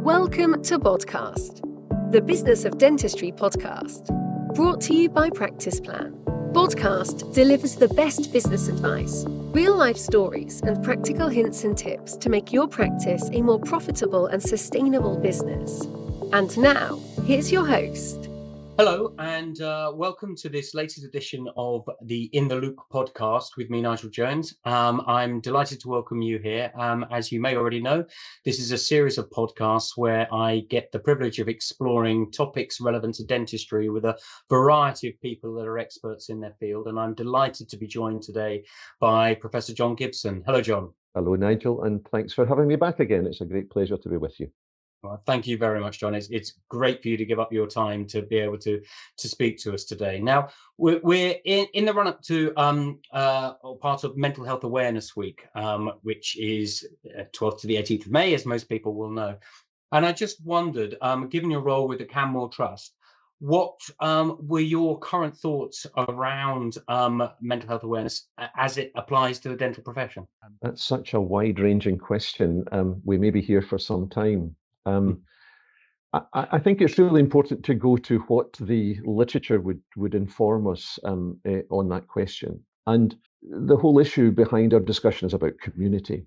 Welcome to Podcast, the Business of Dentistry podcast, brought to you by Practice Plan. Podcast delivers the best business advice, real-life stories, and practical hints and tips to make your practice a more profitable and sustainable business. And now, here's your host. Hello, and welcome to this latest edition of the In the Loop podcast with me, Nigel Jones. I'm delighted to welcome you here. As you may already know, this is a series of podcasts where I get the privilege of exploring topics relevant to dentistry with a variety of people that are experts in their field. And I'm delighted to be joined today by Professor John Gibson. Hello, John. Hello, Nigel, and thanks for having me back again. It's a great pleasure to be with you. Well, thank you very much, John. It's great for you to give up your time to be able to speak to us today. Now, we're in the run-up to part of Mental Health Awareness Week, which is 12th to the 18th of May, as most people will know. And I just wondered, given your role with the Canmore Trust, what were your current thoughts around mental health awareness as it applies to the dental profession? That's such a wide-ranging question. We may be here for some time. I think it's really important to go to what the literature would inform us on that question. And the whole issue behind our discussion is about community.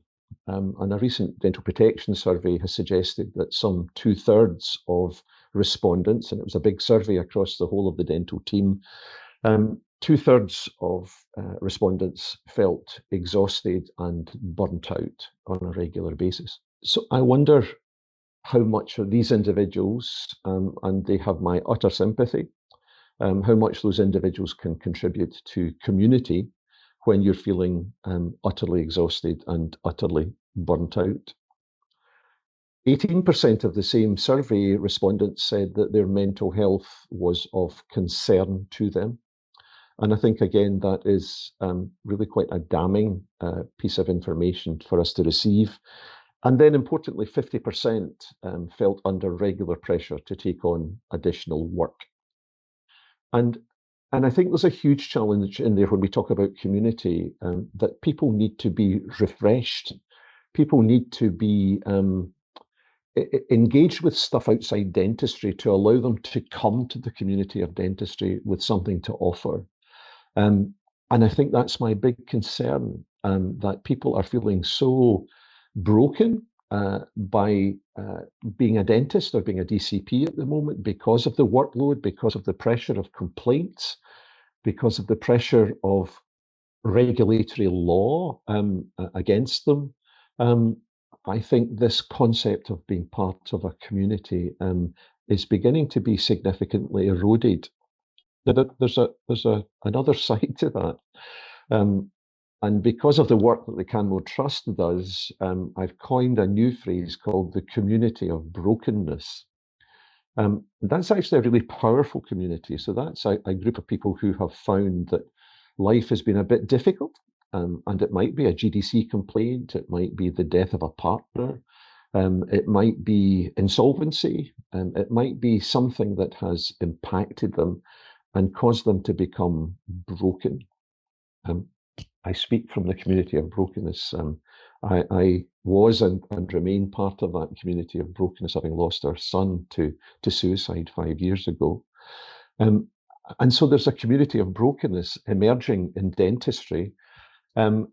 And a recent dental protection survey has suggested that some 2/3 of respondents, and it was a big survey across the whole of the dental team, 2/3 of respondents felt exhausted and burnt out on a regular basis. So I wonder how much are these individuals, and they have my utter sympathy, how much those individuals can contribute to community when you're feeling utterly exhausted and utterly burnt out. 18% of the same survey respondents said that their mental health was of concern to them. And I think, again, that is really quite a damning piece of information for us to receive. And then, importantly, 50% felt under regular pressure to take on additional work. And I think there's a huge challenge in there when we talk about community, that people need to be refreshed. People need to be engaged with stuff outside dentistry to allow them to come to the community of dentistry with something to offer. And I think that's my big concern, that people are feeling so broken by being a dentist or being a DCP at the moment because of the workload, because of the pressure of complaints, because of the pressure of regulatory law against them. I think this concept of being part of a community is beginning to be significantly eroded. There's another side to that. And because of the work that the Canmore Trust does, I've coined a new phrase called the community of brokenness. That's actually a really powerful community. So that's a group of people who have found that life has been a bit difficult, and it might be a GDC complaint, it might be the death of a partner, it might be insolvency, it might be something that has impacted them and caused them to become broken. I speak from the community of brokenness. I was and remain part of that community of brokenness, having lost our son to suicide 5 years ago. And so there's a community of brokenness emerging in dentistry. And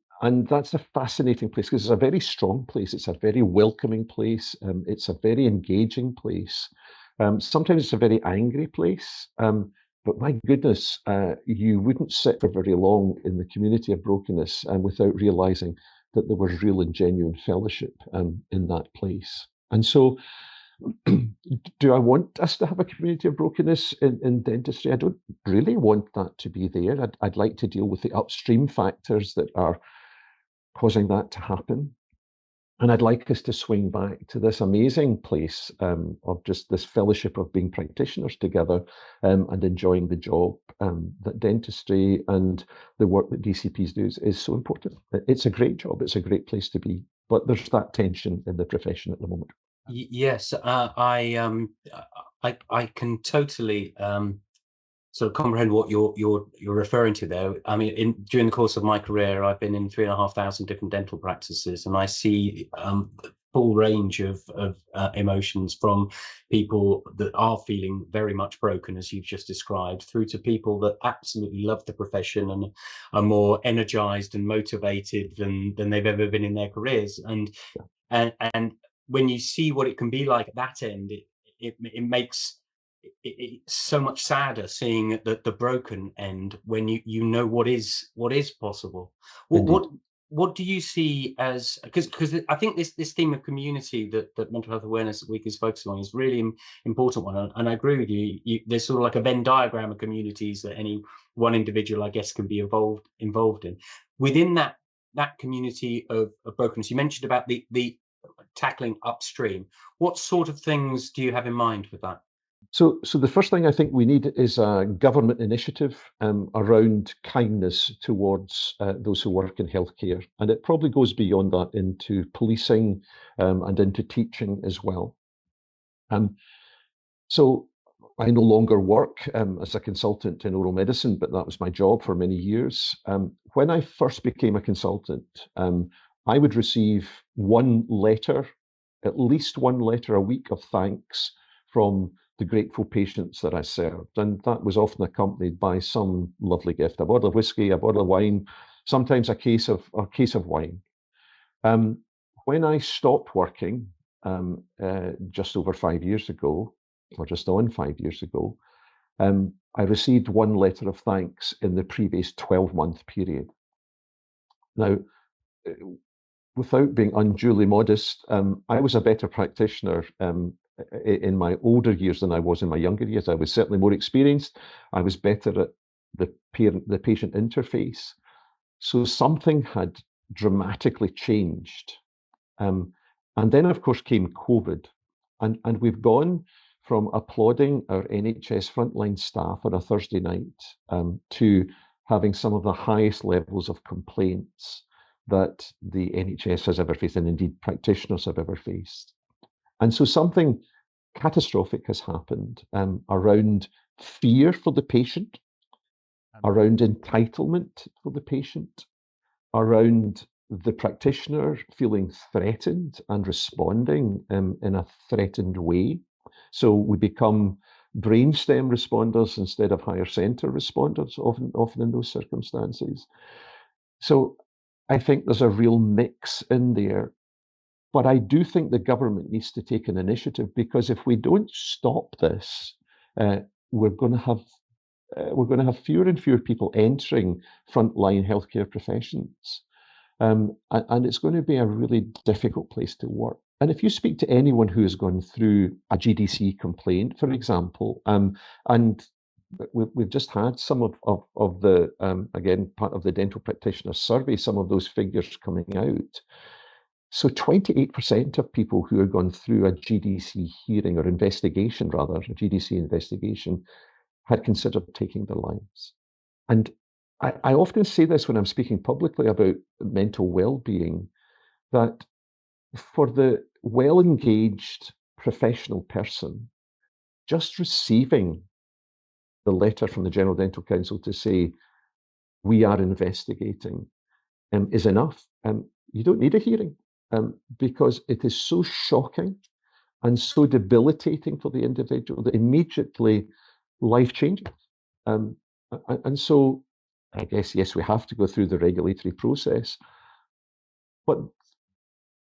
that's a fascinating place because it's a very strong place. It's a very welcoming place. It's a very engaging place. Sometimes it's a very angry place. But my goodness, you wouldn't sit for very long in the community of brokenness without realizing that there was real and genuine fellowship in that place. And so, do I want us to have a community of brokenness in dentistry? I don't really want that to be there. I'd like to deal with the upstream factors that are causing that to happen. And I'd like us to swing back to this amazing place of just this fellowship of being practitioners together and enjoying the job that dentistry and the work that DCPs do is so important. It's a great job. It's a great place to be. But there's that tension in the profession at the moment. Yes, I can totally sort of comprehend what you're referring to there. I mean, during the course of my career, I've been in 3,500 different dental practices, and I see full range of emotions, from people that are feeling very much broken, as you've just described, through to people that absolutely love the profession and are more energized and motivated than they've ever been in their careers. And when you see what it can be like at that end, it makes it so much sadder seeing the broken end, when you know what is possible. What do you see as, because I think this theme of community that Mental Health Awareness Week is focusing on is really important one, and I agree with you. There's sort of like a Venn diagram of communities that any one individual, I guess, can be involved in. Within that community of brokenness, you mentioned about the tackling upstream. What sort of things do you have in mind with that? So the first thing I think we need is a government initiative around kindness towards those who work in healthcare. And it probably goes beyond that into policing and into teaching as well. So I no longer work as a consultant in oral medicine, but that was my job for many years. When I first became a consultant, I would receive at least one letter a week of thanks from the grateful patients that I served. And that was often accompanied by some lovely gift, a bottle of whiskey, a bottle of wine, sometimes a case of wine. When I stopped working just over 5 years ago, or just on 5 years ago, I received one letter of thanks in the previous 12-month period. Now, without being unduly modest, I was a better practitioner in my older years than I was in my younger years. I was certainly more experienced. I was better at the patient interface. So something had dramatically changed. And then, of course, came COVID. And we've gone from applauding our NHS frontline staff on a Thursday night to having some of the highest levels of complaints that the NHS has ever faced, and indeed practitioners have ever faced. And so something catastrophic has happened around fear for the patient, around entitlement for the patient, around the practitioner feeling threatened and responding in a threatened way. So we become brainstem responders instead of higher center responders, often in those circumstances. So I think there's a real mix in there. But I do think the government needs to take an initiative, because if we don't stop this, we're going to have fewer and fewer people entering frontline healthcare professions, and it's going to be a really difficult place to work. And if you speak to anyone who has gone through a GDC complaint, for example, and we've just had some of the again, part of the dental practitioner survey, some of those figures coming out. So 28% of people who have gone through a GDC hearing, or investigation rather, a GDC investigation, had considered taking their lives. And I often say this when I'm speaking publicly about mental well-being, that for the well-engaged professional person, just receiving the letter from the General Dental Council to say, we are investigating, is enough. You don't need a hearing. Because it is so shocking and so debilitating for the individual that immediately life changes. And so I guess, yes, we have to go through the regulatory process, but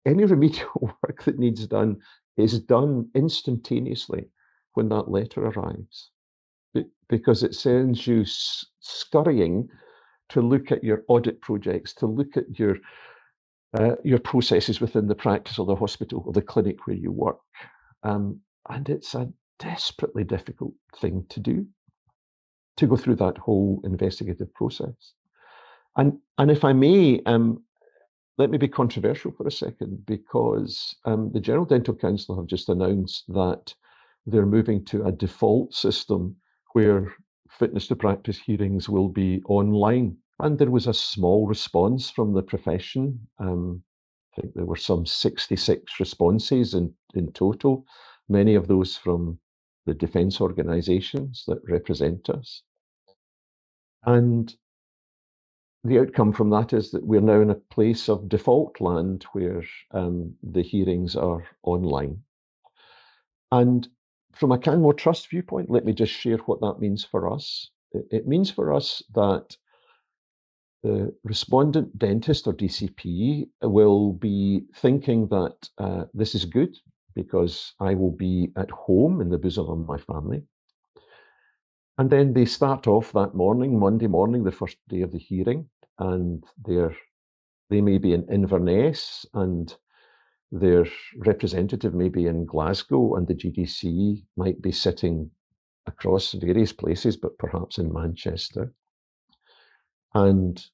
any remedial work that needs done is done instantaneously when that letter arrives, because it sends you scurrying to look at your audit projects, to look at your processes within the practice or the hospital or the clinic where you work. And it's a desperately difficult thing to do, to go through that whole investigative process. And if I may, let me be controversial for a second, because the General Dental Council have just announced that they're moving to a default system where fitness to practice hearings will be online. And there was a small response from the profession. I think there were some 66 responses in total, many of those from the defence organisations that represent us. And the outcome from that is that we're now in a place of default land where the hearings are online. And from a Canmore Trust viewpoint, let me just share what that means for us. It means for us that the respondent dentist or DCP will be thinking that this is good because I will be at home in the bosom of my family. And then they start off that morning, Monday morning, the first day of the hearing, and they may be in Inverness, and their representative may be in Glasgow, and the GDC might be sitting across various places, but perhaps in Manchester. And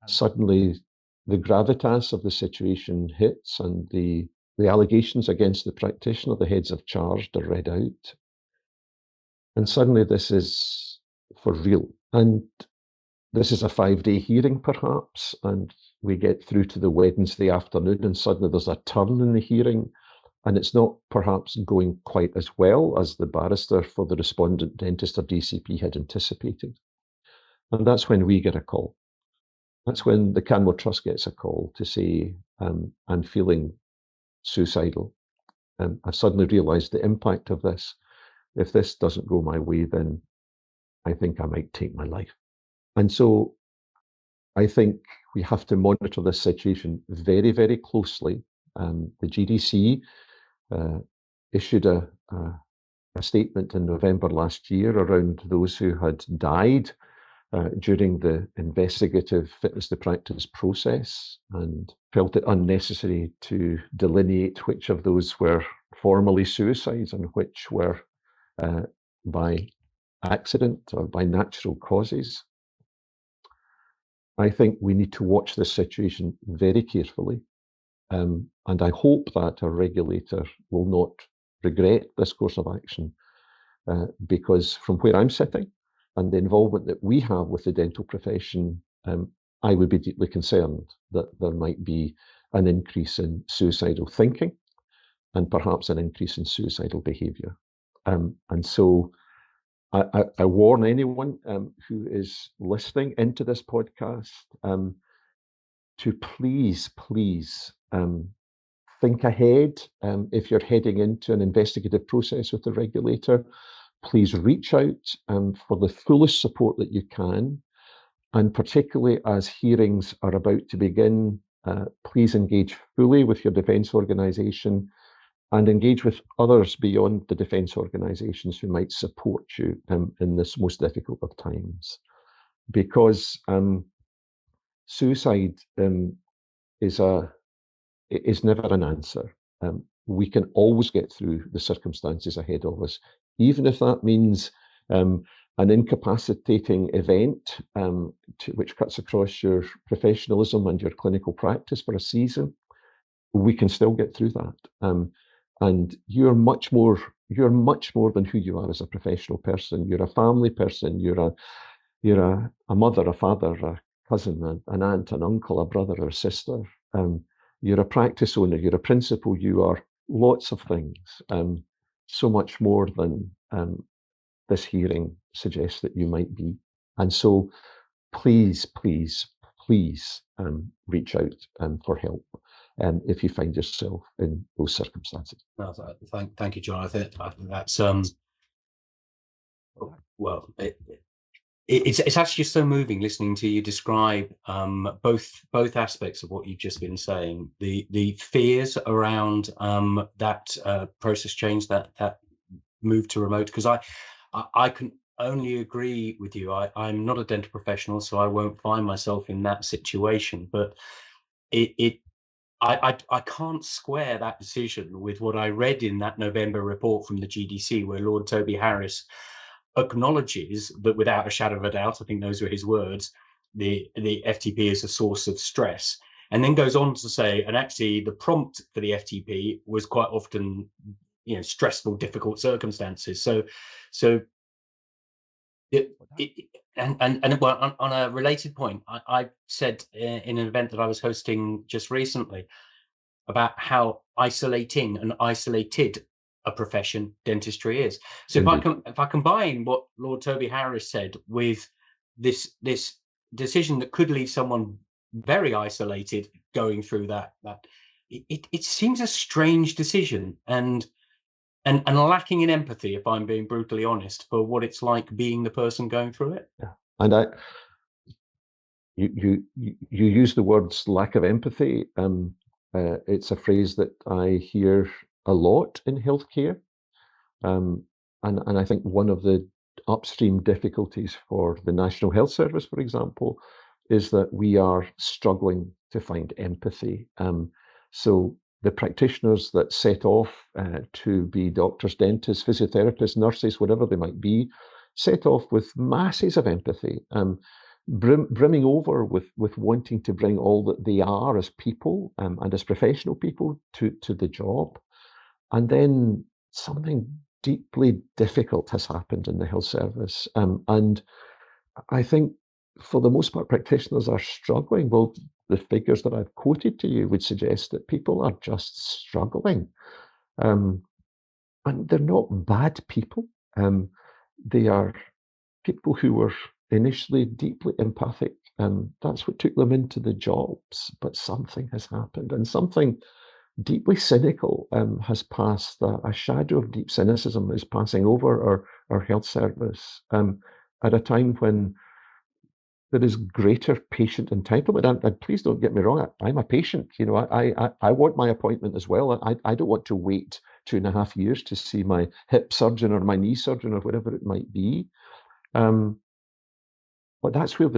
suddenly the gravitas of the situation hits, and the allegations against the practitioner, the heads of charged, are read out. And suddenly this is for real. And this is a 5-day hearing, perhaps, and we get through to the Wednesday afternoon, and suddenly there's a turn in the hearing, and it's not perhaps going quite as well as the barrister for the respondent dentist or DCP had anticipated. And that's when we get a call. That's when the Canmore Trust gets a call to say, I'm feeling suicidal. I've suddenly realised the impact of this. If this doesn't go my way, then I think I might take my life. And so I think we have to monitor this situation very, very closely. The GDC issued a statement in November last year around those who had died during the investigative fitness to practice process, and felt it unnecessary to delineate which of those were formally suicides and which were by accident or by natural causes. I think we need to watch this situation very carefully, and I hope that our regulator will not regret this course of action, because from where I'm sitting and the involvement that we have with the dental profession, I would be deeply concerned that there might be an increase in suicidal thinking and perhaps an increase in suicidal behaviour. And so I warn anyone who is listening into this podcast to please think ahead. If you're heading into an investigative process with the regulator, please reach out for the fullest support that you can. And particularly as hearings are about to begin, please engage fully with your defence organisation and engage with others beyond the defence organisations who might support you in this most difficult of times. Because suicide is never an answer. We can always get through the circumstances ahead of us, even if that means an incapacitating event which cuts across your professionalism and your clinical practice for a season. We can still get through that. And you're much more than who you are as a professional person. You're a family person. You're a mother, a father, a cousin, an aunt, an uncle, a brother or a sister. You're a practice owner. You're a principal. You are lots of things. So much more than this hearing suggests that you might be. And so, please reach out for help if you find yourself in those circumstances. No, thank you, John. I think that's well, it's actually so moving listening to you describe both aspects of what you've just been saying. The fears around that process change, that move to remote, because I can only agree with you. I'm not a dental professional, so I won't find myself in that situation. But I can't square that decision with what I read in that November report from the GDC, where Lord Toby Harris acknowledges that without a shadow of a doubt, I think those were his words, the FTP is a source of stress, and then goes on to say, and actually the prompt for the FTP was quite often, stressful, difficult circumstances. So well, on a related point, I said in an event that I was hosting just recently about how isolating and isolated a profession dentistry is. So if I combine what Lord Toby Harris said with this decision that could leave someone very isolated going through that. It seems a strange decision, and lacking in empathy, if I'm being brutally honest, for what it's like being the person going through it. Yeah. And you use the words lack of empathy. It's a phrase that I hear a lot in healthcare. And I think one of the upstream difficulties for the National Health Service, for example, is that we are struggling to find empathy. So the practitioners that set off to be doctors, dentists, physiotherapists, nurses, whatever they might be, set off with masses of empathy, brimming over with wanting to bring all that they are as people and as professional people to the job. And then something deeply difficult has happened in the health service. And I think for the most part, practitioners are struggling. Well, the figures that I've quoted to you would suggest that people are just struggling. And they're not bad people. They are people who were initially deeply empathic. That's what took them into the jobs. But something has happened, and something deeply cynical has passed. A shadow of deep cynicism is passing over our health service at a time when there is greater patient entitlement. And please don't get me wrong, I'm a patient. You know, I want my appointment as well. I don't want to wait 2.5 years to see my hip surgeon or my knee surgeon or whatever it might be. But that's where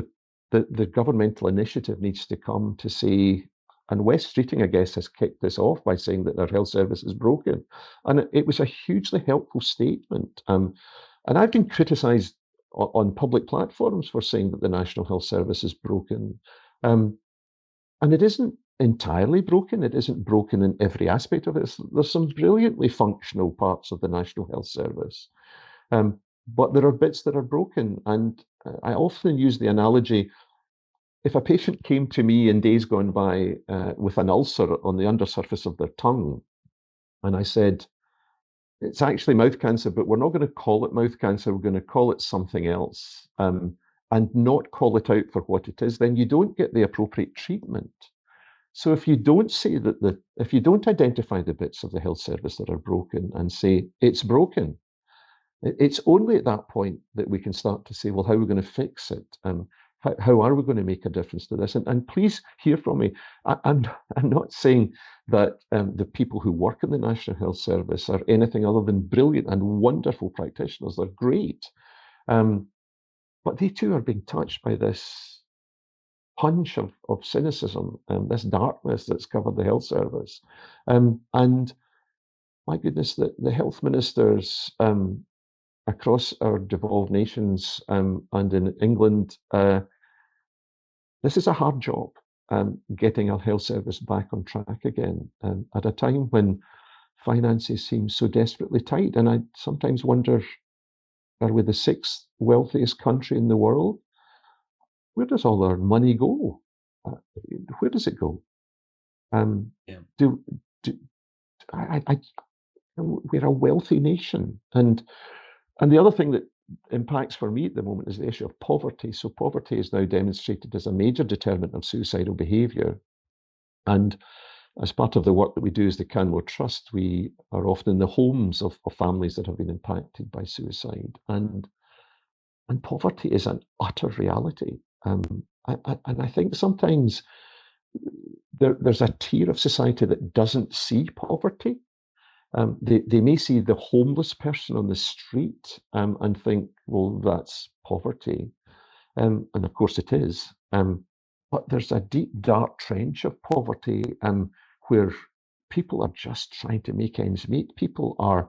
the governmental initiative needs to come to say, and West Streeting, I guess, has kicked this off by saying that their health service is broken. And it was a hugely helpful statement. And I've been criticised on public platforms for saying that the National Health Service is broken. And it isn't entirely broken. It isn't broken in every aspect of it. There's some brilliantly functional parts of the National Health Service. But there are bits that are broken. And I often use the analogy, if a patient came to me in days gone by with an ulcer on the undersurface of their tongue, and I said, it's actually mouth cancer, but we're not going to call it mouth cancer, we're going to call it something else, and not call it out for what it is, then you don't get the appropriate treatment. So if you don't say that if you don't identify the bits of the health service that are broken and say it's broken, it's only at that point that we can start to say, well, how are we going to fix it? How are we going to make a difference to this? And please hear from me. I'm not saying that the people who work in the National Health Service are anything other than brilliant and wonderful practitioners. They're great. But they too are being touched by this punch of cynicism and this darkness that's covered the health service. And my goodness, the health ministers across our devolved nations and in England, this is a hard job, getting our health service back on track again, at a time when finances seem so desperately tight. And I sometimes wonder, are we the 6th wealthiest country in the world? Where does all our money go? Where does it go? We're a wealthy nation, and the other thing that impacts for me at the moment is the issue of poverty. So poverty is now demonstrated as a major determinant of suicidal behaviour. And as part of the work that we do as the Canmore Trust, we are often in the homes of families that have been impacted by suicide. And poverty is an utter reality. And I think sometimes there's a tier of society that doesn't see poverty. They may see the homeless person on the street and think, well, that's poverty. And of course it is. But there's a deep, dark trench of poverty where people are just trying to make ends meet. People are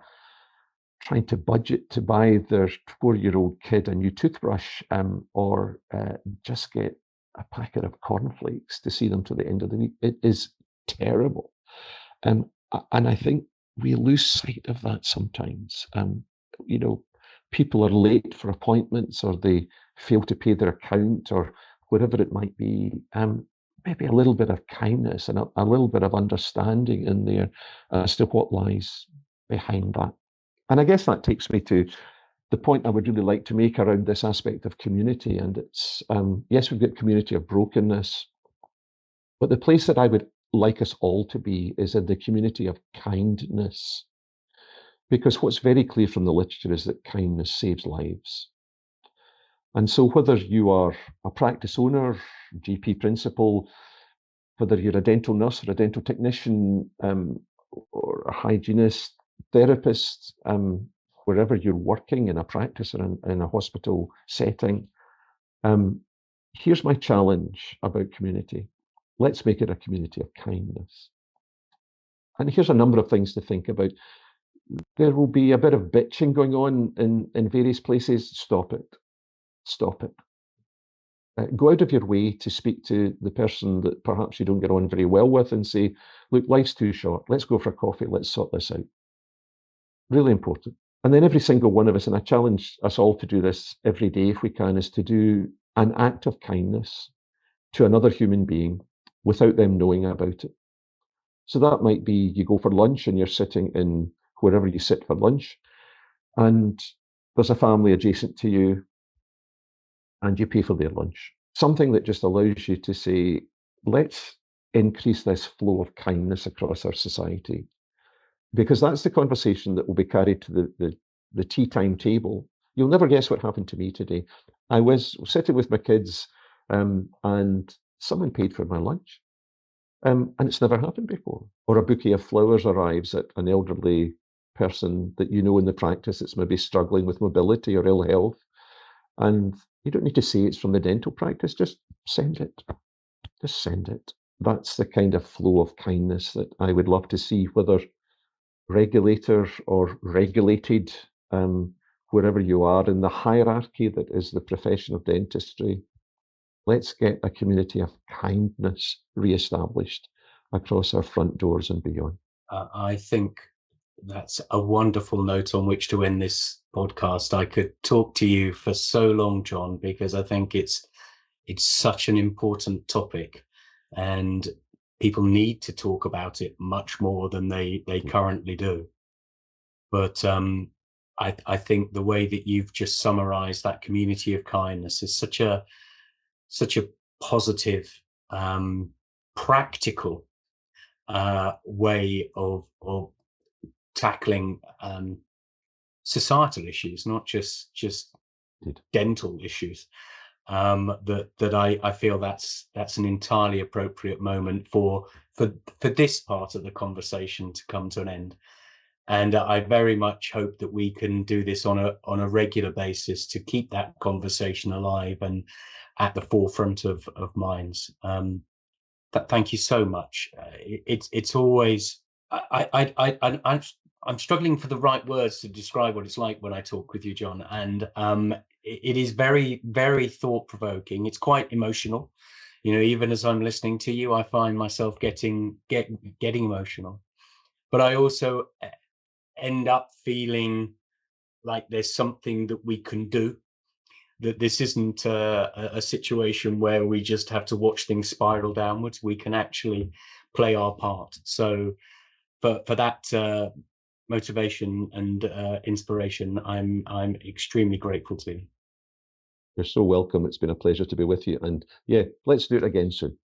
trying to budget to buy their 4-year-old kid a new toothbrush or just get a packet of cornflakes to see them to the end of the week. It is terrible. And I think we lose sight of that sometimes. People are late for appointments, or they fail to pay their account, or whatever it might be. Maybe a little bit of kindness and a little bit of understanding in there as to what lies behind that. And I guess that takes me to the point I would really like to make around this aspect of community, and it's, yes, we've got community of brokenness, but the place that I would like us all to be is in the community of kindness. Because what's very clear from the literature is that kindness saves lives. And so whether you are a practice owner, GP principal, whether you're a dental nurse or a dental technician, or a hygienist, therapist, wherever you're working in a practice or in a hospital setting, here's my challenge about community. Let's make it a community of kindness. And here's a number of things to think about. There will be a bit of bitching going on in various places. Stop it. Stop it. Go out of your way to speak to the person that perhaps you don't get on very well with and say, look, life's too short. Let's go for a coffee. Let's sort this out. Really important. And then every single one of us, and I challenge us all to do this every day if we can, is to do an act of kindness to another human being without them knowing about it. So that might be you go for lunch and you're sitting in wherever you sit for lunch, and there's a family adjacent to you, and you pay for their lunch. Something that just allows you to say, let's increase this flow of kindness across our society. Because that's the conversation that will be carried to the tea time table. You'll never guess what happened to me today. I was sitting with my kids, and someone paid for my lunch. And it's never happened before. Or a bouquet of flowers arrives at an elderly person that you know in the practice that's maybe struggling with mobility or ill health. And you don't need to say it's from the dental practice, just send it. Just send it. That's the kind of flow of kindness that I would love to see, whether regulator or regulated, wherever you are in the hierarchy that is the profession of dentistry. Let's get a community of kindness re-established across our front doors and beyond. I think that's a wonderful note on which to end this podcast. I could talk to you for so long, John, because I think it's such an important topic, and people need to talk about it much more than they currently do. But I think the way that you've just summarized that community of kindness is such a positive, practical way of tackling societal issues, not just dental issues. That I feel that's an entirely appropriate moment for this part of the conversation to come to an end. And I very much hope that we can do this on a regular basis to keep that conversation alive and at the forefront of minds. Thank you so much. It's always I'm struggling for the right words to describe what it's like when I talk with you, John. And it is very, very thought-provoking. It's quite emotional. You know, even as I'm listening to you, I find myself getting emotional. But I also end up feeling like there's something that we can do, that this isn't a situation where we just have to watch things spiral downwards. We can actually play our part. So for that motivation and inspiration, I'm extremely grateful to you. You're so welcome. It's been a pleasure to be with you. And yeah, let's do it again soon.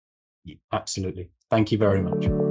Absolutely. Thank you very much.